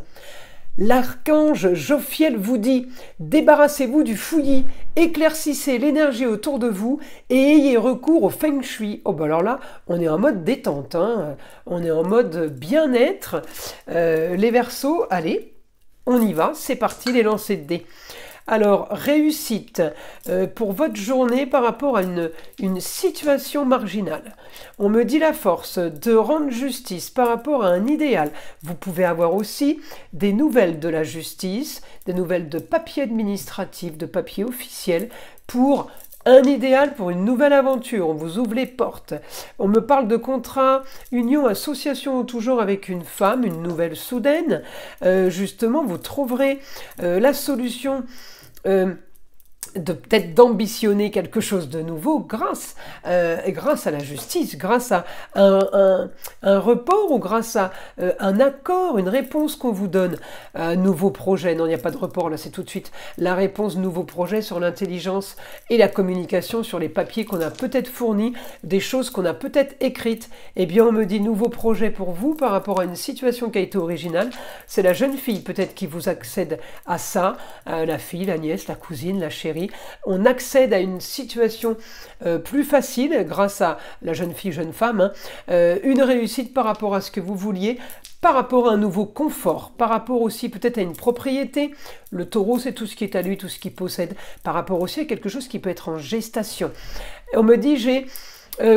L'archange Jophiel vous dit, débarrassez-vous du fouillis, éclaircissez l'énergie autour de vous et ayez recours au feng shui. Oh bah alors là, on est en mode détente, hein. On est en mode bien-être. Les Verseaux, allez, on y va, c'est parti, les lancers de dés. Alors, réussite pour votre journée par rapport à une situation marginale. On me dit la force de rendre justice par rapport à un idéal. Vous pouvez avoir aussi des nouvelles de la justice, des nouvelles de papier administratif, de papier officiel pour un idéal pour une nouvelle aventure, on vous ouvre les portes. On me parle de contrat, union, association ou toujours avec une femme, une nouvelle soudaine. Justement, vous trouverez la solution peut-être d'ambitionner quelque chose de nouveau grâce à la justice, grâce à un report ou grâce à un accord, une réponse qu'on vous donne. Un nouveau projet, non il n'y a pas de report là, c'est tout de suite la réponse, nouveau projet sur l'intelligence et la communication, sur les papiers qu'on a peut-être fournis, des choses qu'on a peut-être écrites. Eh bien on me dit nouveau projet pour vous par rapport à une situation qui a été originale. C'est la jeune fille peut-être qui vous accède à ça, la fille, la nièce, la cousine, la chérie. On accède à une situation plus facile grâce à la jeune fille, jeune femme, hein, une réussite par rapport à ce que vous vouliez, par rapport à un nouveau confort, par rapport aussi peut-être à une propriété. Le taureau, c'est tout ce qui est à lui, tout ce qu'il possède, par rapport aussi à quelque chose qui peut être en gestation. On me dit, j'ai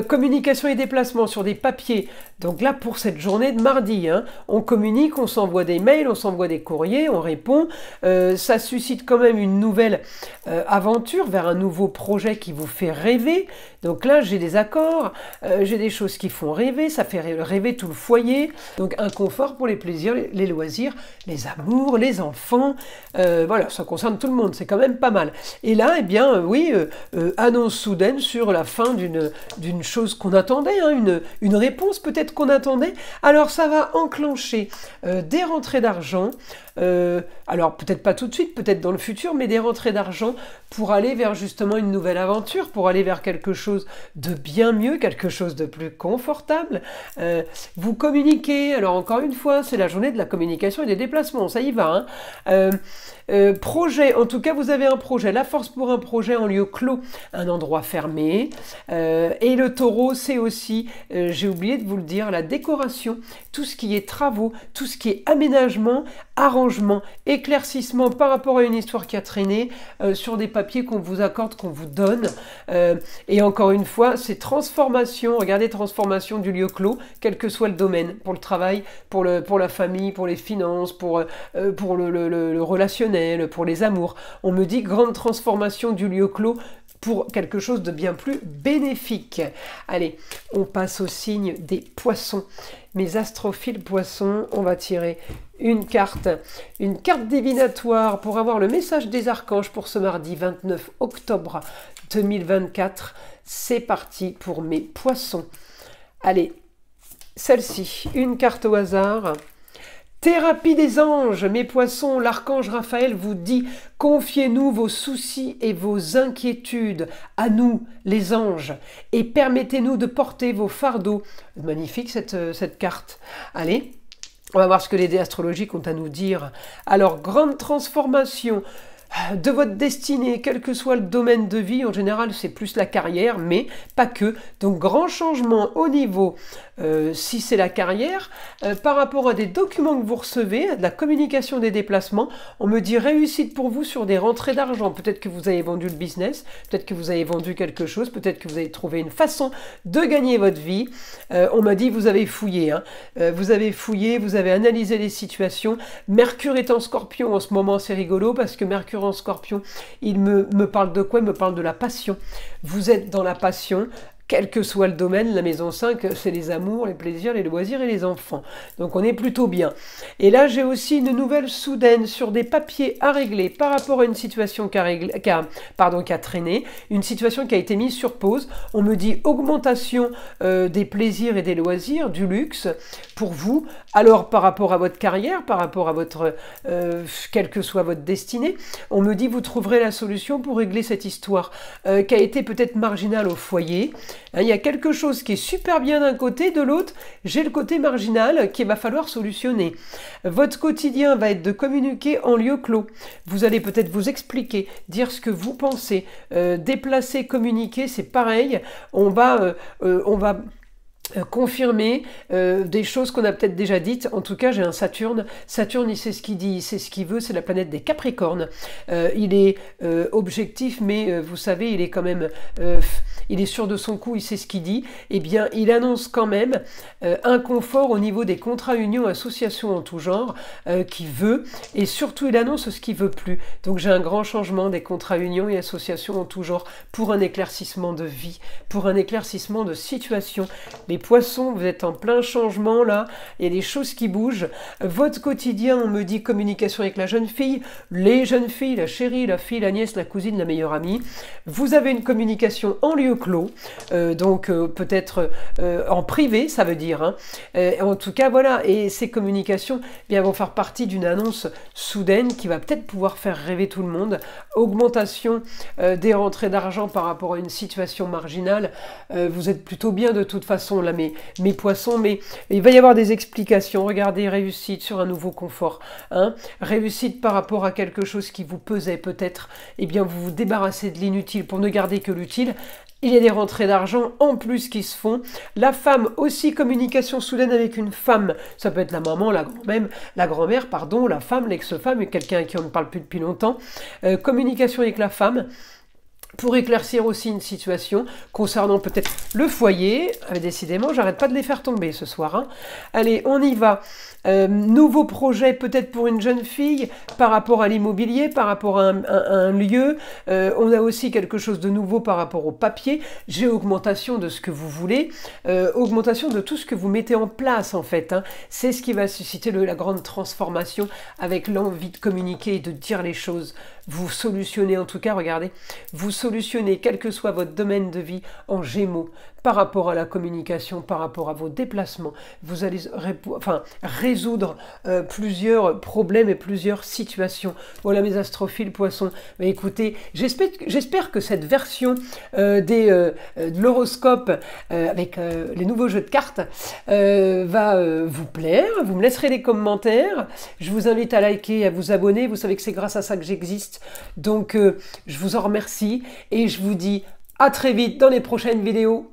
communication et déplacement sur des papiers. Donc là, pour cette journée de mardi, hein, on communique, on s'envoie des mails, on s'envoie des courriers, on répond. Ça suscite quand même une nouvelle aventure vers un nouveau projet qui vous fait rêver. Donc là, j'ai des accords, j'ai des choses qui font rêver, ça fait rêver tout le foyer. Donc un confort pour les plaisirs, les loisirs, les amours, les enfants. Voilà, ça concerne tout le monde, c'est quand même pas mal. Et là, eh bien, oui, annonce soudaine sur la fin d'une chose qu'on attendait, hein, une réponse peut-être qu'on attendait. Alors ça va enclencher des rentrées d'argent, alors peut-être pas tout de suite, peut-être dans le futur, mais des rentrées d'argent pour aller vers justement une nouvelle aventure, pour aller vers quelque chose de bien mieux, quelque chose de plus confortable. Vous communiquez, alors encore une fois, c'est la journée de la communication et des déplacements, ça y va, hein. Projet, en tout cas vous avez un projet, la force pour un projet en lieu clos, un endroit fermé, et le taureau, c'est aussi, j'ai oublié de vous le dire, la décoration, tout ce qui est travaux, tout ce qui est aménagement, arrangement, éclaircissement par rapport à une histoire qui a traîné, sur des papiers qu'on vous accorde, qu'on vous donne. Et encore une fois, c'est transformation, regardez, transformation du lieu clos, quel que soit le domaine, pour le travail, pour la famille, pour les finances, pour le relationnel, pour les amours. On me dit grande transformation du lieu clos pour quelque chose de bien plus bénéfique. Allez, on passe au signe des poissons. Mes astrophiles poissons, on va tirer une carte divinatoire pour avoir le message des archanges pour ce mardi 29 octobre 2024. C'est parti pour mes poissons. Allez, celle-ci, une carte au hasard. Thérapie des anges, mes poissons, l'archange Raphaël vous dit « Confiez-nous vos soucis et vos inquiétudes à nous, les anges, et permettez-nous de porter vos fardeaux. » Magnifique cette carte. Allez, on va voir ce que les dés astrologiques ont à nous dire. Alors, grande transformation de votre destinée, quel que soit le domaine de vie, en général c'est plus la carrière, mais pas que. Donc grand changement au niveau, si c'est la carrière, par rapport à des documents que vous recevez, de la communication des déplacements, on me dit réussite pour vous sur des rentrées d'argent. Peut-être que vous avez vendu le business, peut-être que vous avez vendu quelque chose, peut-être que vous avez trouvé une façon de gagner votre vie. On m'a dit vous avez fouillé, hein. Vous avez fouillé, vous avez analysé les situations. Mercure est en Scorpion en ce moment, c'est rigolo parce que Mercure en Scorpion, il me parle de quoi? Il me parle de la passion. Vous êtes dans la passion, quel que soit le domaine. La maison 5, c'est les amours, les plaisirs, les loisirs et les enfants. Donc on est plutôt bien. Et là, j'ai aussi une nouvelle soudaine sur des papiers à régler par rapport à une situation qui a traîné, une situation qui a été mise sur pause. On me dit augmentation des plaisirs et des loisirs, du luxe pour vous. Alors par rapport à votre carrière, par rapport à votre, quelle que soit votre destinée, on me dit vous trouverez la solution pour régler cette histoire qui a été peut-être marginale au foyer. Il y a quelque chose qui est super bien d'un côté, de l'autre, j'ai le côté marginal qu'il va falloir solutionner. Votre quotidien va être de communiquer en lieu clos. Vous allez peut-être vous expliquer, dire ce que vous pensez, déplacer, communiquer, c'est pareil. On va confirmer des choses qu'on a peut-être déjà dites. En tout cas, j'ai un Saturne. Saturne, il sait ce qu'il dit, il sait ce qu'il veut. C'est la planète des Capricornes. Il est objectif, mais vous savez, il est quand même... il est sûr de son coup, il sait ce qu'il dit. Eh bien, il annonce quand même un confort au niveau des contrats unions, associations en tout genre, qu'il veut. Et surtout, il annonce ce qu'il veut plus. Donc, j'ai un grand changement des contrats unions et associations en tout genre pour un éclaircissement de vie, pour un éclaircissement de situation. Les poissons, vous êtes en plein changement là, il y a des choses qui bougent. Votre quotidien, on me dit communication avec la jeune fille, les jeunes filles, la chérie, la fille, la nièce, la cousine, la meilleure amie. Vous avez une communication en lieu clos, donc peut-être en privé, ça veut dire. Hein. En tout cas, voilà, et ces communications bien, vont faire partie d'une annonce soudaine qui va peut-être pouvoir faire rêver tout le monde. Augmentation des rentrées d'argent par rapport à une situation marginale. Vous êtes plutôt bien de toute façon là, mes poissons, mais il va y avoir des explications. Regardez, réussite sur un nouveau confort, hein. Réussite par rapport à quelque chose qui vous pesait peut-être, eh bien vous vous débarrassez de l'inutile pour ne garder que l'utile. Il y a des rentrées d'argent en plus qui se font. La femme aussi, communication soudaine avec une femme. Ça peut être la maman, la grand-mère, pardon, la femme, l'ex-femme, quelqu'un à qui on ne parle plus depuis longtemps. Communication avec la femme. Pour éclaircir aussi une situation concernant peut-être le foyer. Décidément, j'arrête pas de les faire tomber ce soir. Hein. Allez, on y va. Nouveau projet peut-être pour une jeune fille par rapport à l'immobilier, par rapport à un lieu. On a aussi quelque chose de nouveau par rapport au papier. J'ai augmentation de ce que vous voulez, augmentation de tout ce que vous mettez en place en fait. Hein. C'est ce qui va susciter la grande transformation avec l'envie de communiquer et de dire les choses. Vous solutionnez en tout cas, regardez, vous solutionnez quel que soit votre domaine de vie en Gémeaux par rapport à la communication, par rapport à vos déplacements. Vous allez résoudre plusieurs problèmes et plusieurs situations. Voilà mes astrophiles poissons. Mais écoutez, j'espère que cette version de l'horoscope avec les nouveaux jeux de cartes va vous plaire. Vous me laisserez des commentaires. Je vous invite à liker, à vous abonner. Vous savez que c'est grâce à ça que j'existe. Donc, je vous en remercie et je vous dis à très vite dans les prochaines vidéos.